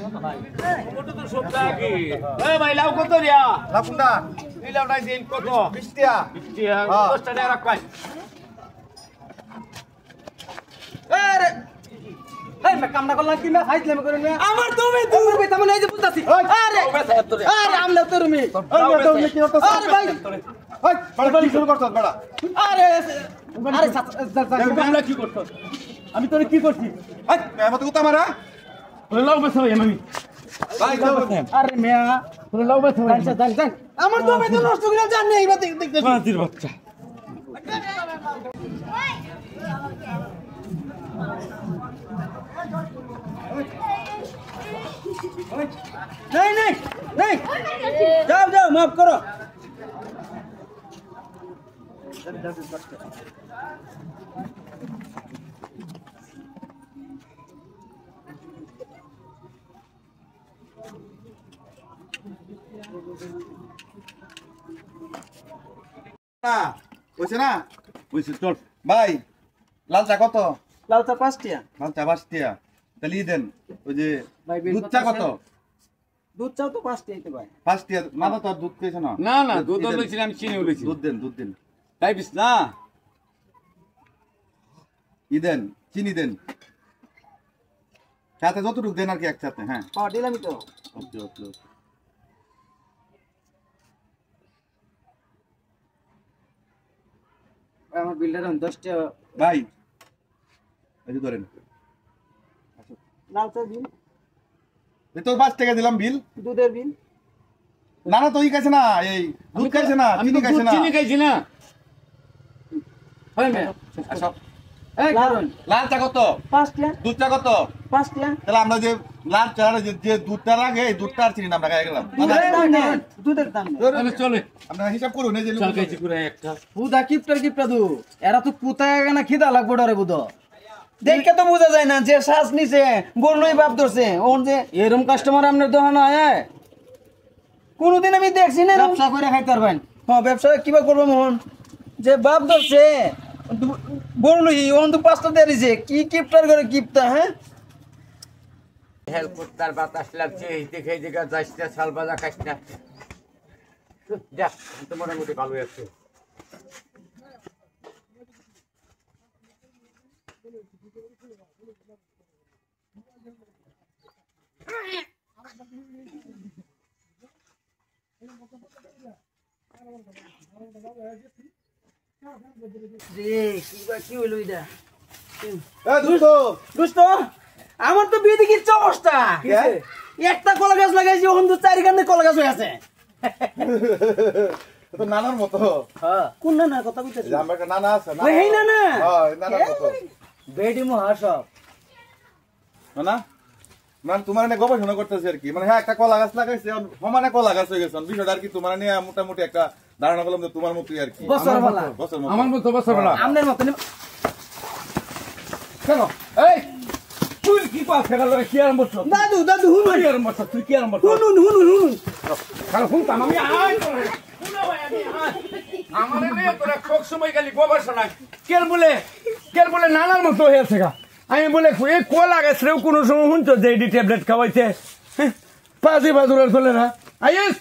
tomato তো সব টাকি এ ভাই লাউ কত রিয়া লাউ কোনটা এই লাউটা দিন কত 20 টাকা 20 টাকা 10 টাকা রাখ আরে এই মে কামনা করলাম কি না ফাইজলাম করে না আমার তুমি তোমার ভাই তেমন এই যে বুঝতাছি আরে আরে আমলা তুমি তুমি কি করতেছ আরে ভাই ওই বাড়ি শুরু করছস বড়া আরে আরে আমরা কি করছ আমি তোরে কি করছি এই এমত কথা মারা ওরে লাউ বেছ ভাই আমি ভাই যাও আরে মিয়া তোরে লাউ বেছ ভাই জান আমার তো বেতন নষ্ট করে জান নেই এইবার দেখতেছি বাতির বাচ্চা नहीं नहीं नहीं जाओ जाओ माफ करो না কইছ না কইছ চল ভাই লাল চা কত लाल चा 5 टिया লাল চা 5 টাকা তালি দেন ওই যে ভাই বিল দুধ চা কত दूध चाও তো 5 টিয়াই তো ভাই 5 টাকা মানে তো দুধ কইছ না না না দুধ লইছি আমি চিনি লইছি দুধ দেন তাই বিস না দেন চিনি দেন সাথে যতটুকু দেন আর কি একসাথে হ্যাঁ হ্যাঁ দিলামই তো ওকে ওকে ওকে আমার বিলটা 10 টিয়া ভাই এই যে ধরেন লাল চা বিল এই তো 5 টাকা দিলাম বিল দুধের বিল না না তো ই কাছে না এই দুধ কাছে না আমি চিনি তো কাছে না চিনি খাইছি না হয় মে আসো এই কারণ লাল চা কত 5 টিয়া দুধ চা কত 5 টিয়া তাহলে আমরা যে লাল চা যে দুধটা লাগে এই দুধটা আর চিনি না আমরা খাই গেলাম দুধের দাম তাহলে চলে আমরা হিসাব করুন এই যে চল খাইছি পুরো একটা বুদা কিপটা দু এরা তো কোথায় না খিদা লাগবো ডরে বুদো দেখে তো বোঝা যায় না যে শ্বাস নিছে বললই বাপ ধরছে ওন যে এরকম কাস্টমার আপনার দোকানে হয় কোনোদিন আমি দেখছি না ব্যবসা করে খাইতে পারবেন হ্যাঁ ব্যবসা কিবা করবো মোহন যে বাপ ধরছে বললই ওন তো 5টা দেরিছে কি কিপটার করে কিপটা হ্যাঁ হেল্প করতার বাতাস লাগছে এই দেখে দেখে যাইছে শাল বাজা খাইছ না যা তো মোটামুটি ভালো আছে রে কি হইলো এটা এ দুধ দোস্ত আমার তো বিয়ে দেখি অবস্থা একটা কলা গাছ লাগাইছি ওখান তো 4 গানে কলা গাছ হয়ে আছে তো নানার মতো হ্যাঁ কোন না কথা কইতেছ যে আমার একটা নানা আছে না এই না না হ্যাঁ নানার মতো বেডি মো হাসব না মানে তোমার এনে গবেষণা করতেছে আর কি মানে হ্যাঁ একটা কলা গাছ লাগাইছে সমানে কলা গাছ হয়ে গেছে বিষয়টা আর কি তোমার নিয়ে মোটামুটি একটা ধারণা করলাম যে তোমার মতোই আর কি বছর বেলা আমার মতো বছর বেলা আমনের মত কেন এই তুই কি পাস খেলা করে কি আরম্ভ করছ দাদু হুন কি আরম্ভ করছ তুই কি আরম্ভ করছ হুন খারাপ হুন আমি আই শুনো ভাই আমি আমারে মেয়ে তোরা সব সময় খালি গবেষণা কেল বলে নানার মতো হয়েছে গা আমি বলে এই কলা গাছ রেও কোনো সময় শুনছো যে এডি ট্যাবলেট খাওয়াইছে পাঁচই বাজুরের চলে না আইস